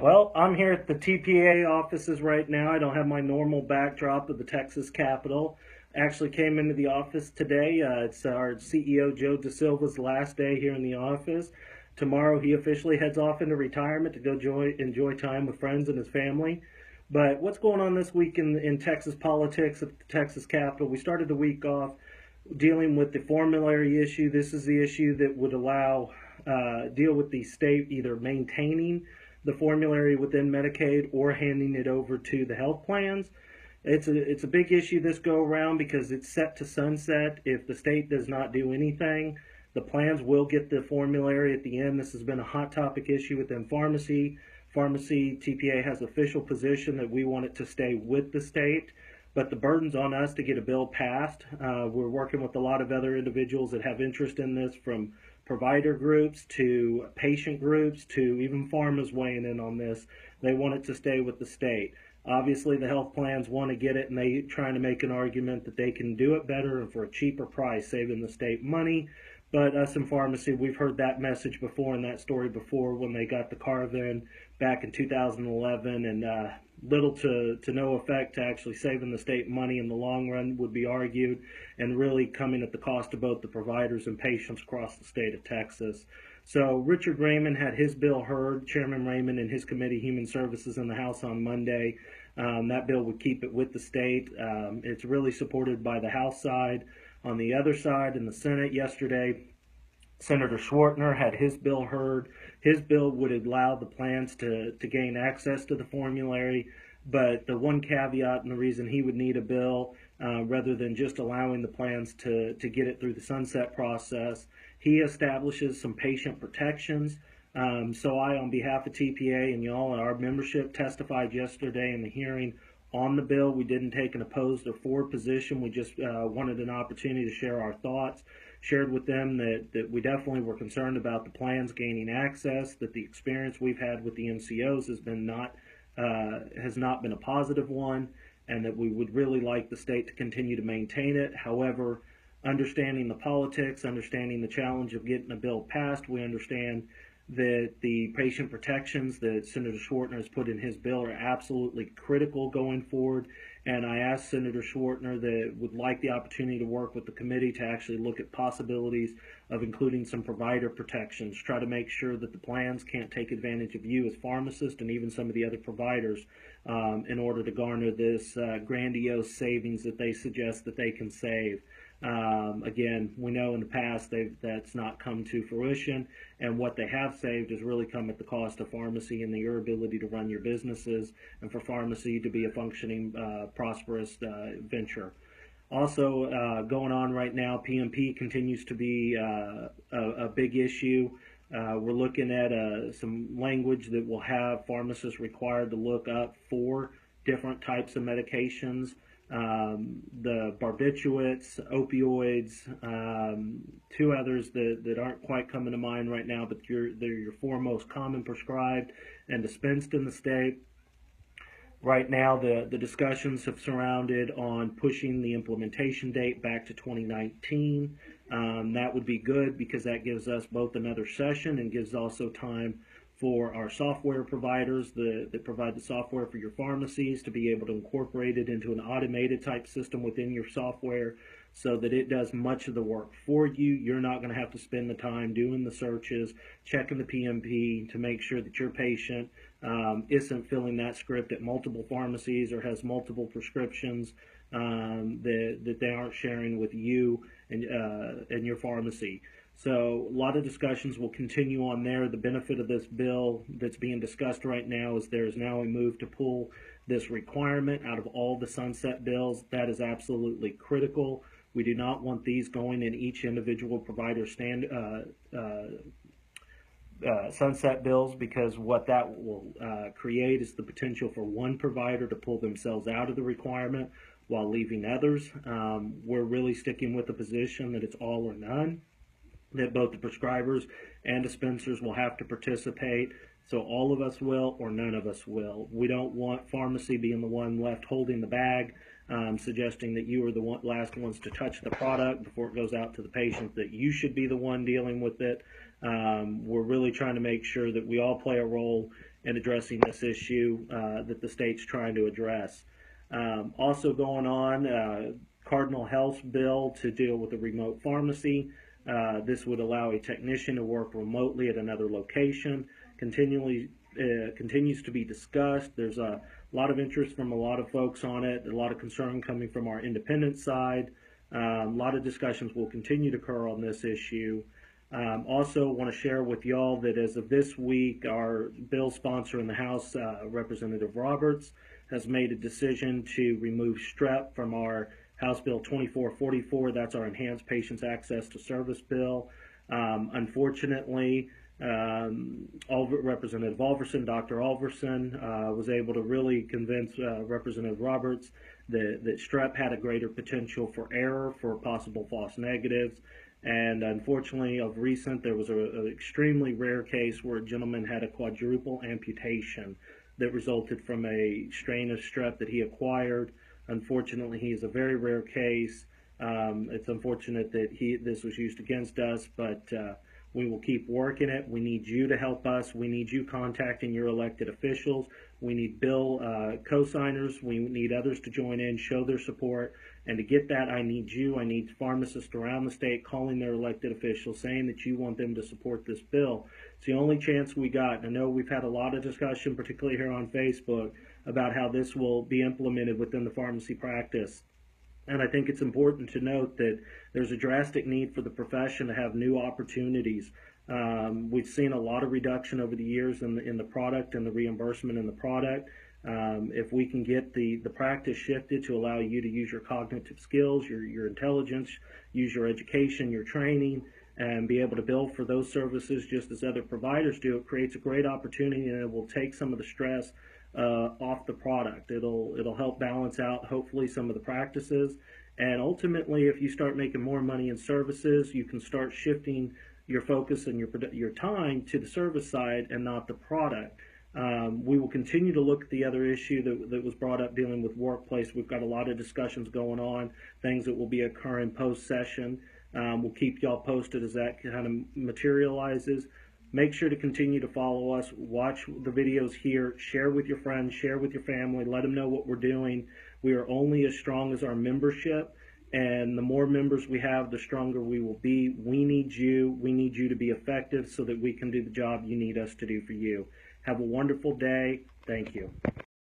Well, I'm here at the TPA offices right now. I don't have my normal backdrop of the Texas Capitol. Actually came into the office today. It's our CEO Joe DeSilva's last day here in the office. Tomorrow he officially heads off into retirement to go enjoy time with friends and his family. But what's going on this week in Texas politics at the Texas Capitol? We started the week off dealing with the formulary issue. This is the issue that would allow deal with the state either maintaining the formulary within Medicaid or handing it over to the health plans. It's a big issue this go around because it's set to sunset if the state does not do anything. The plans will get the formulary at the end. This has been a hot topic issue within pharmacy. TPA has official position that we want it to stay with the state, but the burden's on us to get a bill passed. We're working with a lot of other individuals that have interest in this, from provider groups to patient groups to even pharmas weighing in on this. They want it to stay with the state. Obviously, the health plans want to get it, and they trying to make an argument that they can do it better and for a cheaper price, saving the state money. But us in pharmacy, we've heard that message before and that story before when they got the carve-in back in 2011, and little to no effect to actually saving the state money in the long run would be argued, and really coming at the cost of both the providers and patients across the state of Texas. So Richard Raymond had his bill heard, Chairman Raymond and his committee, Human Services, in the House on Monday. That bill would keep it with the state. It's really supported by the House side. On the other side, in the Senate yesterday, Senator Schwartner had his bill heard. His bill would allow the plans to gain access to the formulary, but the one caveat and the reason he would need a bill, rather than just allowing the plans to get it through the sunset process, he establishes some patient protections. So I, on behalf of TPA and y'all, our membership, testified yesterday in the hearing on the bill. We didn't take an opposed or for position. We just wanted an opportunity to share our thoughts. Shared with them that we definitely were concerned about the plans gaining access, that the experience we've had with the MCOs has not been a positive one, and that we would really like the state to continue to maintain it. However, understanding the politics, understanding the challenge of getting a bill passed, we understand that the patient protections that Senator Schwartner has put in his bill are absolutely critical going forward. And I asked Senator Schwartner that would like the opportunity to work with the committee to actually look at possibilities of including some provider protections, try to make sure that the plans can't take advantage of you as pharmacists and even some of the other providers in order to garner this grandiose savings that they suggest that they can save. Again, we know in the past that's not come to fruition, and what they have saved has really come at the cost of pharmacy and your ability to run your businesses, and for pharmacy to be a functioning, prosperous venture. Also, going on right now, PMP continues to be a big issue. We're looking at some language that will have pharmacists required to look up 4 different types of medications. The barbiturates, opioids, 2 others that aren't quite coming to mind right now, but they're your 4 most common prescribed and dispensed in the state. Right now, the discussions have surrounded on pushing the implementation date back to 2019. That would be good because that gives us both another session and gives also time for our software providers that provide the software for your pharmacies to be able to incorporate it into an automated type system within your software so that it does much of the work for you. You're not going to have to spend the time doing the searches, checking the PMP to make sure that your patient isn't filling that script at multiple pharmacies or has multiple prescriptions that they aren't sharing with you and your pharmacy. So a lot of discussions will continue on there. The benefit of this bill that's being discussed right now is there is now a move to pull this requirement out of all the sunset bills. That is absolutely critical. We do not want these going in each individual provider sunset bills, because what that will create is the potential for one provider to pull themselves out of the requirement while leaving others. We're really sticking with the position that it's all or none, that both the prescribers and dispensers will have to participate. So all of us will or none of us will. We don't want pharmacy being the one left holding the bag, suggesting that you are the last ones to touch the product before it goes out to the patient, that you should be the one dealing with it. We're really trying to make sure that we all play a role in addressing this issue that the state's trying to address. Also going on, Cardinal Health's bill to deal with the remote pharmacy. This would allow a technician to work remotely at another location. Continues to be discussed. There's a lot of interest from a lot of folks on it, a lot of concern coming from our independent side. A lot of discussions will continue to occur on this issue. Also want to share with y'all that as of this week, our bill sponsor in the House, Representative Roberts, has made a decision to remove STREP from our House Bill 2444. That's our Enhanced Patients Access to Service bill. Unfortunately, Representative Alverson, Dr. Alverson, was able to really convince Representative Roberts that STREP had a greater potential for error, for possible false negatives. And unfortunately, of recent, there was an extremely rare case where a gentleman had a quadruple amputation that resulted from a strain of strep that he acquired. Unfortunately, he is a very rare case. It's unfortunate that this was used against us, but we will keep working it. We need you to help us. We need you contacting your elected officials. We need bill co-signers. We need others to join in, show their support. And to get that, I need you. I need pharmacists around the state calling their elected officials, saying that you want them to support this bill. It's the only chance we got. And I know we've had a lot of discussion, particularly here on Facebook, about how this will be implemented within the pharmacy practice. And I think it's important to note that there's a drastic need for the profession to have new opportunities. We've seen a lot of reduction over the years in the product and the reimbursement in the product. If we can get the practice shifted to allow you to use your cognitive skills, your intelligence, use your education, your training, and be able to bill for those services just as other providers do, it creates a great opportunity, and it will take some of the stress off the product. It'll help balance out hopefully some of the practices, and ultimately, if you start making more money in services, you can start shifting your focus and your time to the service side and not the product. We will continue to look at the other issue that was brought up dealing with workplace. We've got a lot of discussions going on, things that will be occurring post-session. We'll keep y'all posted as that kind of materializes. Make sure to continue to follow us, watch the videos here, share with your friends, share with your family, let them know what we're doing. We are only as strong as our membership, and the more members we have, the stronger we will be. We need you to be effective so that we can do the job you need us to do for you. Have a wonderful day. Thank you.